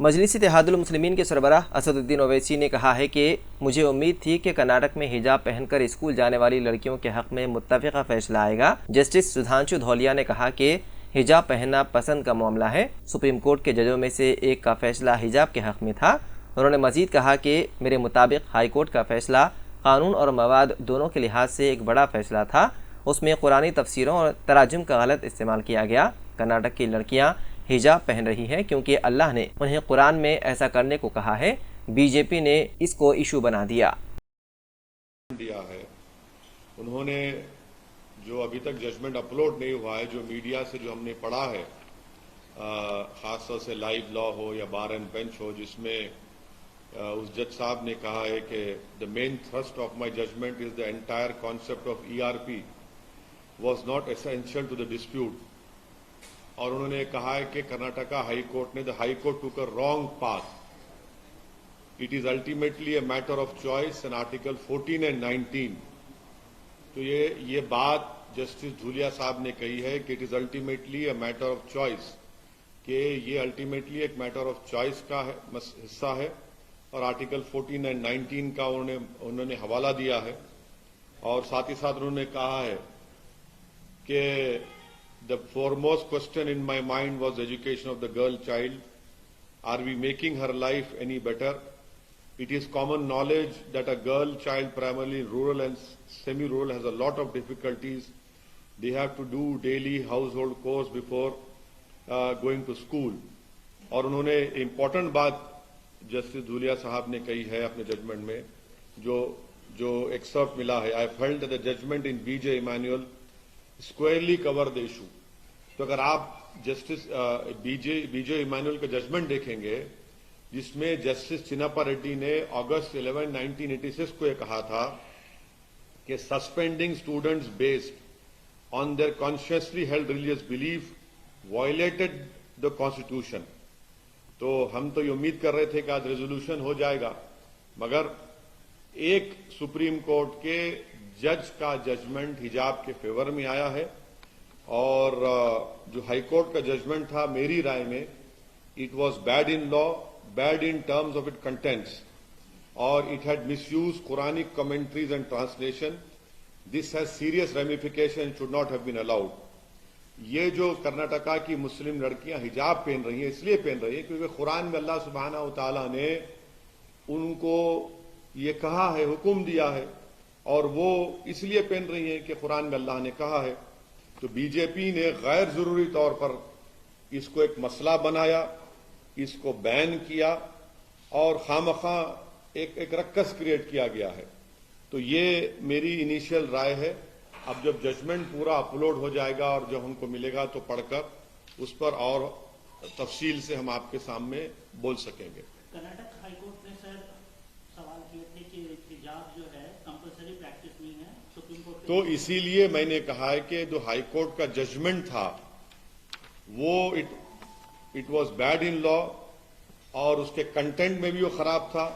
مجلس اتحاد المسلمین کے سربراہ اسد الدین اویسی نے کہا ہے کہ مجھے امید تھی کہ کرناٹک میں حجاب پہن کر اسکول جانے والی لڑکیوں کے حق میں متفقہ فیصلہ آئے گا۔ جسٹس سدھانشو دھولیا نے کہا کہ حجاب پہننا پسند کا معاملہ ہے۔ سپریم کورٹ کے ججوں میں سے ایک کا فیصلہ حجاب کے حق میں تھا۔ انہوں نے مزید کہا کہ میرے مطابق ہائی کورٹ کا فیصلہ قانون اور مواد دونوں کے لحاظ سے ایک بڑا فیصلہ تھا۔ اس میں قرآنی تفسیروں اور تراجم کا غلط استعمال کیا گیا۔ کرناٹک کی لڑکیاں حجاب پہن رہی ہیں کیونکہ اللہ نے انہیں قرآن میں ایسا کرنے کو کہا ہے۔ بی جے پی نے اس کو ایشو بنا دیا ہے۔ انہوں نے جو ابھی تک ججمنٹ اپلوڈ نہیں ہوا ہے، جو میڈیا سے جو ہم نے پڑھا ہے، خاص طور سے لائیو لا ہو یا بار اینڈ بینچ ہو، جس میں اس جج صاحب نے کہا ہے کہ the main thrust of my judgment is the entire concept of ERP was not essential to the dispute. اور انہوں نے کہا ہے کہ کرناٹکا ہائی کورٹ نے the high court took a wrong path. It is ultimately a matter of choice and Article 14 and 19. تو یہ بات جسٹس دھولیا صاحب نے کہی ہے کہ it is ultimately a matter of choice، کہ یہ الٹیمیٹلی ایک میٹر آف چوائس کا حصہ ہے، اور آرٹیکل 14 اینڈ 19 کا انہوں نے حوالہ دیا ہے، اور ساتھ ہی ساتھ انہوں نے کہا ہے کہ the foremost question in my mind was education of the girl child. Are we making her life any better? It is common knowledge that a girl child, primarily rural and semi-rural, has a lot of difficulties. They have to do daily household chores before going to school. اور انہوں نے important بات justice Dhulia صاحب نے کہی ہے اپنے judgment میں، جو ایکسرپٹ ملا ہے، I felt that the judgment in B.J. Emanuel squarely covered the issue. تو اگر آپ جسٹس بی جے ایمانوئل کا ججمنٹ دیکھیں گے، جس میں جسٹس چنپا ریڈی نے اگست 11, 1986 کو یہ کہا تھا کہ suspending students based on their consciously held religious belief violated the constitution. تو ہم تو یہ امید کر رہے تھے کہ آج ریزولوشن ہو جائے گا، مگر ایک سپریم کورٹ کے جج کا ججمنٹ حجاب کے فیور میں آیا ہے، اور جو ہائی کورٹ کا ججمنٹ تھا میری رائے میں it was bad in law, bad in terms of it contents, اور it had misuse Quranic commentaries and translation. This has serious ramification, should not have been allowed. یہ جو کرناٹکا کی مسلم لڑکیاں حجاب پہن رہی ہیں، اس لیے پہن رہی ہیں کیونکہ قرآن میں اللہ سبحانہ و تعالیٰ نے ان کو یہ کہا ہے، حکم دیا ہے، اور وہ اس لیے پہن رہی ہیں کہ قرآن میں اللہ نے کہا ہے. تو بی جے پی نے غیر ضروری طور پر اس کو ایک مسئلہ بنایا، اس کو بین کیا، اور خواہ ایک رکس کریٹ کیا گیا ہے. تو یہ میری انیشیل رائے ہے. اب جب ججمنٹ پورا اپلوڈ ہو جائے گا اور جب ہم کو ملے گا تو پڑھ کر اس پر اور تفصیل سے ہم آپ کے سامنے بول سکیں گے. کرناٹک ہائی کورٹ نے سر سوال کیے تھے کہ حجاب جو ہے کمپلسری پریکٹس نہیں ہے سپریم کورٹ، تو اسی لیے میں نے کہا ہے کہ جو ہائی کورٹ کا ججمنٹ تھا وہ اٹ واز بیڈ ان لا، اور اس کے کنٹینٹ میں بھی وہ خراب تھا،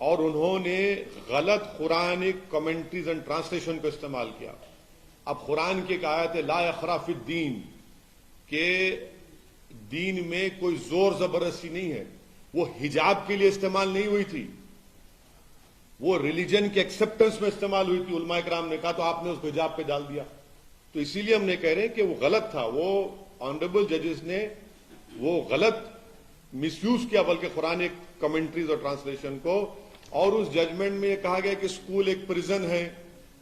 اور انہوں نے غلط قرآنک کمنٹریز اینڈ ٹرانسلیشن کو استعمال کیا. اب قرآن کی ایک آیت ہے لا اکراہ فی الدین، کہ دین میں کوئی زور زبردستی نہیں ہے. وہ حجاب کے لیے استعمال نہیں ہوئی تھی، وہ ریلیجن کے ایکسپٹنس میں استعمال ہوئی تھی. علماء کرام نے کہا تو آپ نے اس کو حجاب پہ ڈال دیا. تو اسی لیے ہم نے کہہ رہے ہیں کہ وہ غلط تھا. وہ آنریبل ججز نے وہ غلط مس یوز کیا بلکہ قرآن کمنٹریز اور ٹرانسلیشن کو. اور اس ججمنٹ میں یہ کہا گیا کہ اسکول ایک پریزن ہے،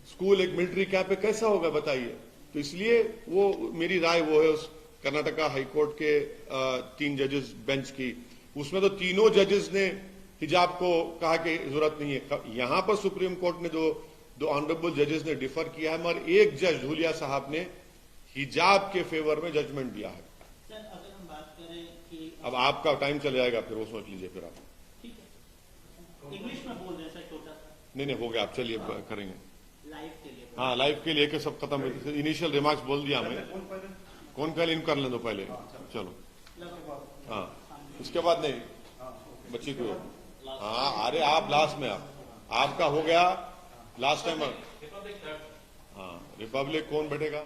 اسکول ایک ملٹری کیمپ ہے، کیسا ہوگا بتائیے. تو اس لیے وہ میری رائے وہ ہے اس کرناٹکا ہائی کورٹ کے 3 ججز بینچ کی. اس میں تو تینوں ججز نے حجاب کو کہا کہ ضرورت نہیں ہے. یہاں پر سپریم کورٹ نے دو آنریبل ججز نے ڈیفر کیا ہے، مگر ایک جج دھولیا صاحب نے حجاب کے فیور میں ججمنٹ دیا ہے. سر اگر ہم بات کریں کہ اب آپ کا ٹائم چلے جائے گا، پھر وہ سوچ لیجئے. پھر آپ انگلش میں بول رہے ہیں سر چھوٹا سا. نہیں ہو گیا، آپ چلیے کریں گے. لائف کے لیے ہاں لائف کے لیے کہ سب ختم. انیشیل ریمارکس بول دیا ہمیں. کون پہلے ان کر لیں دو پہلے. چلو ہاں، اس کے بعد نہیں بچی کو. ہاں ارے آپ لاسٹ میں آپ کا ہو گیا لاسٹ ٹائم. ہاں ریپبلک کون بیٹھے گا؟